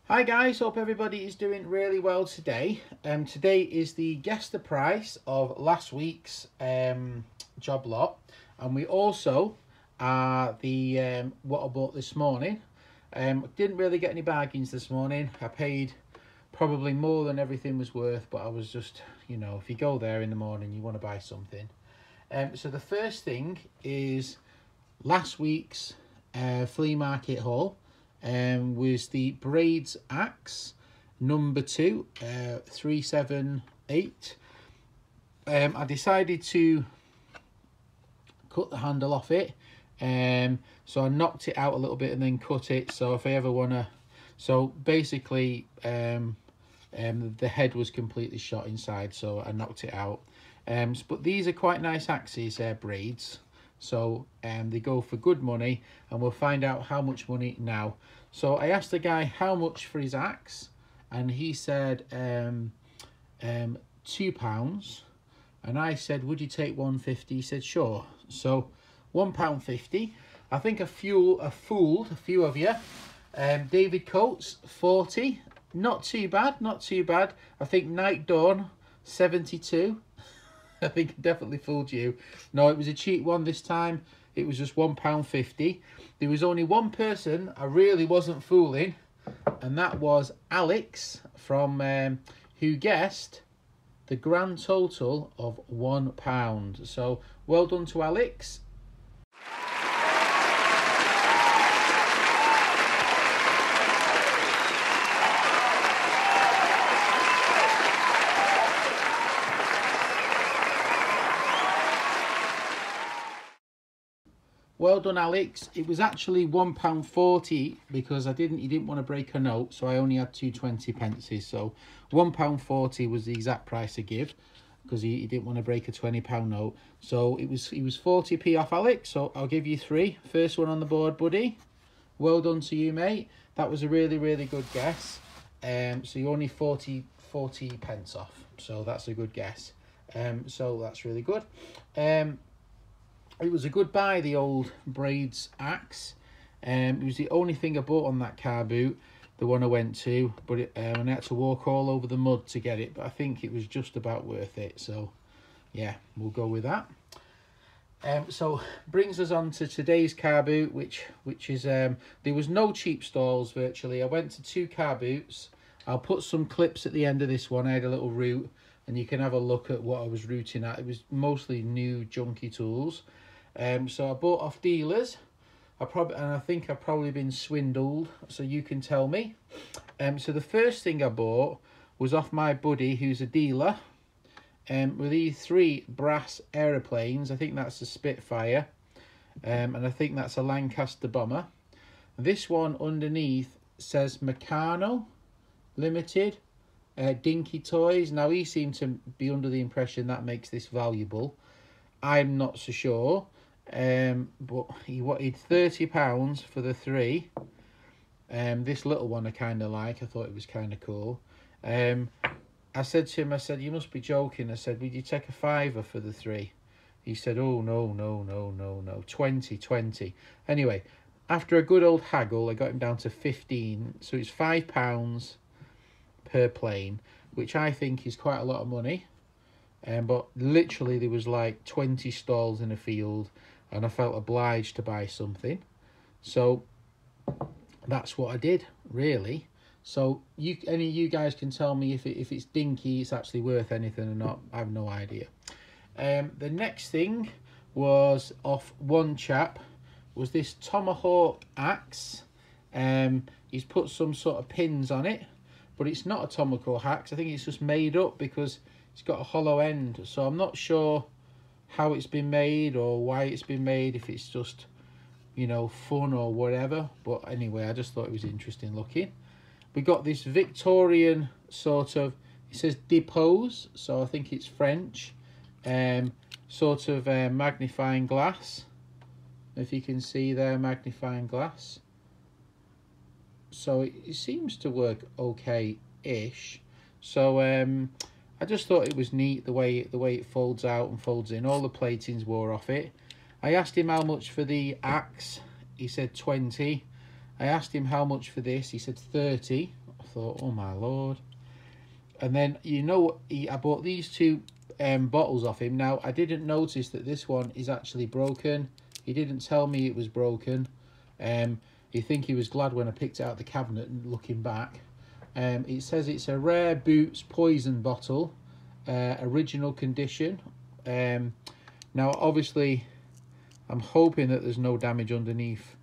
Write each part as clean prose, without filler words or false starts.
Hi guys, hope everybody is doing really well today. Today is the guess the price of last week's job lot, and we also are the what I bought this morning. Didn't really get any bargains this morning. I paid probably more than everything was worth, but I was just, you know, if you go there in the morning, you want to buy something. So the first thing is last week's flea market haul. Was the Braids Axe number 2, 378. I decided to cut the handle off it, so I knocked it out a little bit and then cut it. So if I ever want to, so basically the head was completely shot inside, so I knocked it out. But these are quite nice axes, braids. So they go for good money, and we'll find out how much money now. So I asked the guy how much for his axe, and he said £2, and I said, would you take 150? He said sure. So £1.50. I think I fooled a few of you. David Coates 40, not too bad, not too bad. I think Night Dawn 72. I think I definitely fooled you. No, it was a cheap one this time. It was just £1.50. There was only one person I really wasn't fooling, and that was Alex from who guessed the grand total of £1. So well done to Alex. Well done, Alex. It was actually £1.40 because he didn't want to break a note, so I only had 2 pences. So £1.40 was the exact price to give because he didn't want to break a £20 note. So it was 40p off, Alex. So I'll give you 3. First one on the board, buddy. Well done to you, mate. That was a really, really good guess. So you're only 40 pence off. So that's a good guess. So that's really good. It was a good buy, the old Braids Axe. It was the only thing I bought on that car boot, the one I went to, but and I had to walk all over the mud to get it, but I think it was just about worth it. So yeah, we'll go with that. So brings us on to today's car boot, which is there was no cheap stalls virtually. I went to 2 car boots. I'll put some clips at the end of this one. I had a little route, and you can have a look at what I was routing at. It was mostly new junky tools. So I bought off dealers. I think I've probably been swindled, so you can tell me. So the first thing I bought was off my buddy who's a dealer. With these 3 brass aeroplanes. I think that's a Spitfire. And I think that's a Lancaster bomber. This one underneath says Meccano Limited. Dinky Toys. Now he seemed to be under the impression that makes this valuable. I'm not so sure. But he wanted £30 for the 3. This little one I kind of like. I thought it was kind of cool. I said to him, I said, you must be joking. I said, would you take a £5 for the 3? He said, oh, no. 20. Anyway, after a good old haggle, I got him down to 15. So it's £5 per plane, which I think is quite a lot of money. But literally there was like 20 stalls in a field, and I felt obliged to buy something. So that's what I did, really. So any of you guys can tell me if it's dinky, it's actually worth anything or not. I have no idea. The next thing was off one chap, was this Tomahawk axe. He's put some sort of pins on it, but it's not a Tomahawk axe. I think it's just made up because it's got a hollow end. So I'm not sure how it's been made or why it's been made, if it's just, you know, fun or whatever. But anyway, I just thought it was interesting looking. We got this Victorian sort of, it says depose, so I think it's French, sort of magnifying glass. If you can see there, magnifying glass. So it seems to work okay-ish. So I just thought it was neat the way it folds out and folds in. All the platings wore off it. I asked him how much for the axe. He said 20. I asked him how much for this. He said 30 I thought, oh my lord. And then, you know, I bought these two bottles off him. Now, I didn't notice that this one is actually broken. He didn't tell me it was broken. You think he was glad when I picked it out of the cabinet and looking back. It says it's a Rare Boots poison bottle, original condition. Now, obviously, I'm hoping that there's no damage underneath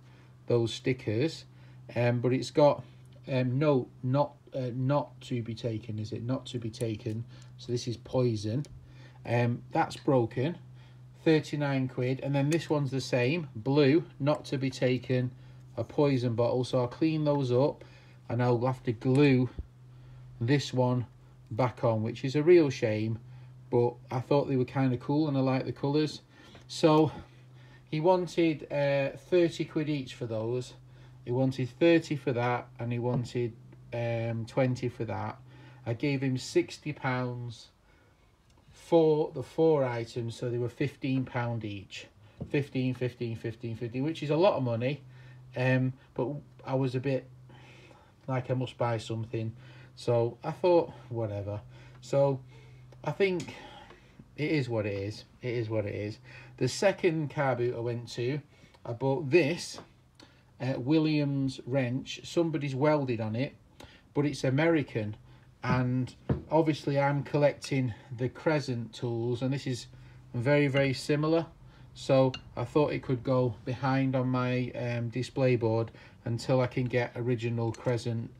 those stickers. But it's got no, not to be taken, is it? Not to be taken. So this is poison. That's broken. 39 quid. And then this one's the same. Blue, not to be taken, a poison bottle. So I'll clean those up and I'll have to glue this one back on, which is a real shame. But I thought they were kind of cool and I like the colours. So he wanted 30 quid each for those. He wanted 30 for that and he wanted 20 for that. I gave him £60 for the 4 items, so they were £15 each. 15, 15, 15, 15, which is a lot of money. But I was a bit like I must buy something. So I thought, whatever. So I think it is what it is. It is what it is. The second car boot I went to, I bought this Williams wrench. Somebody's welded on it, but it's American. And obviously I'm collecting the Crescent tools, and this is very, very similar. So I thought it could go behind on my display board until I can get original Crescent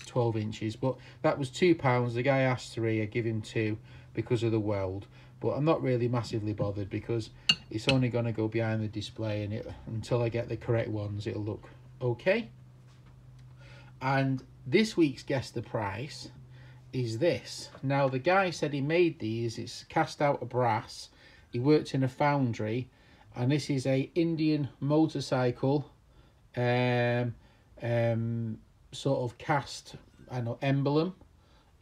12 inches. But that was £2. The guy asked 3, I give him 2 because of the weld. But I'm not really massively bothered because it's only going to go behind the display, and until I get the correct ones, it'll look okay. And this week's Guess the Price is this. Now, the guy said he made these. It's cast out of brass. He worked in a foundry, and this is a Indian motorcycle sort of cast, I know, emblem.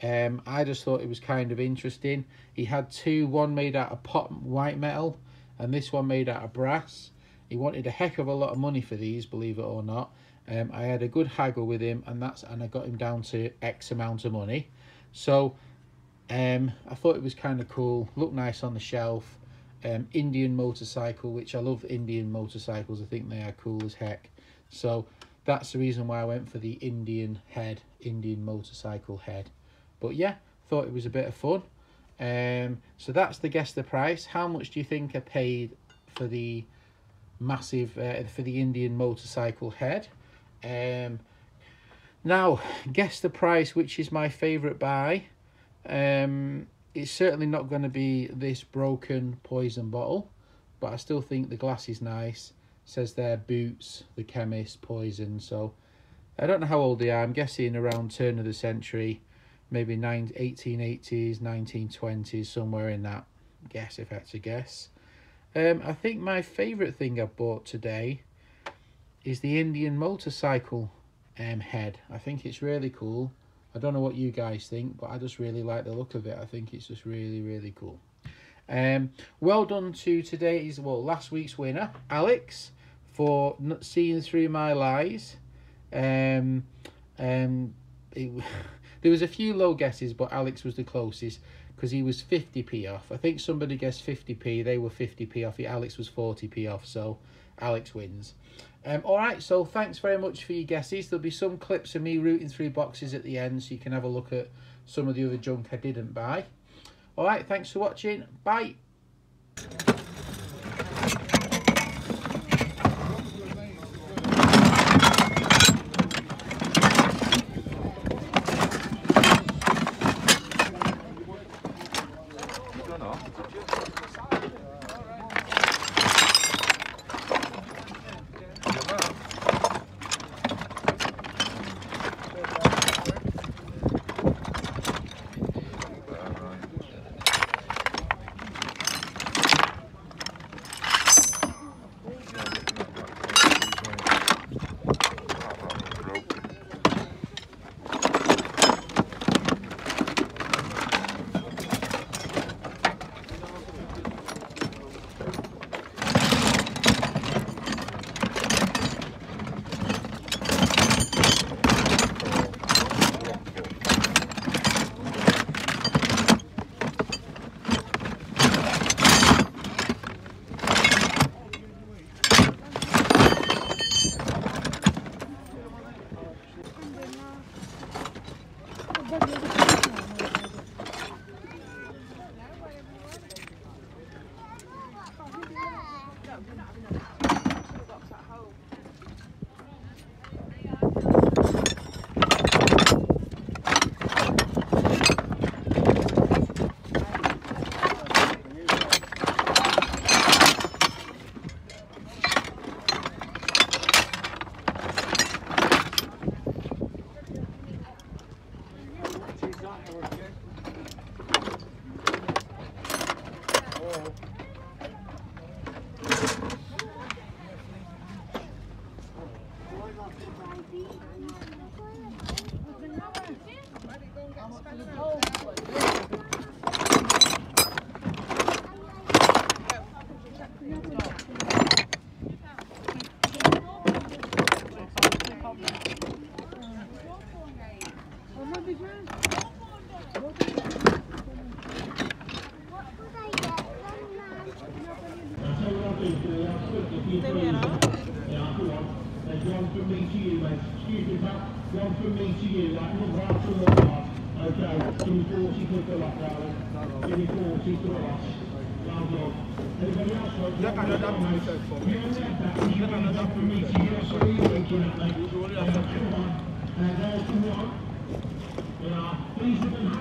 I just thought it was kind of interesting. He had 2, one made out of pot white metal and this one made out of brass. He wanted a heck of a lot of money for these, believe it or not. I had a good haggle with him, and I got him down to X amount of money. So I thought it was kind of cool, looked nice on the shelf. Indian motorcycle, which I love Indian motorcycles. I think they are cool as heck. So that's the reason why I went for the Indian motorcycle head. But yeah, thought it was a bit of fun. So that's the Guess the Price. How much do you think I paid for the massive, for the Indian motorcycle head? Now, guess the price, which is my favourite buy. It's certainly not going to be this broken poison bottle, but I still think the glass is nice. It says there, Boots, the chemist, poison. So I don't know how old they are. I'm guessing around turn of the century, maybe 1880s, 1920s, somewhere in that guess, if that's a guess. I think my favourite thing I bought today is the Indian motorcycle head. I think it's really cool. I don't know what you guys think, but I just really like the look of it. I think it's just really, really cool. Well done to last week's winner, Alex, for seeing through my lies. There was a few low guesses, but Alex was the closest because he was 50p off. I think somebody guessed 50p. They were 50p off. Alex was 40p off, so Alex wins. All right, so thanks very much for your guesses. There'll be some clips of me rooting through boxes at the end, so you can have a look at some of the other junk I didn't buy. All right, thanks for watching. Bye. One from me to you, mate. Excuse me, pal. One from me to you. Like, look right to the heart. Okay. Give me 40 quid for that, darling. Give me 40 for the loss. Well done. Anybody else? Look, I know that one said for me. You got another from me to you. So you're looking at me. Come on. And there's the one. Yeah. Please look at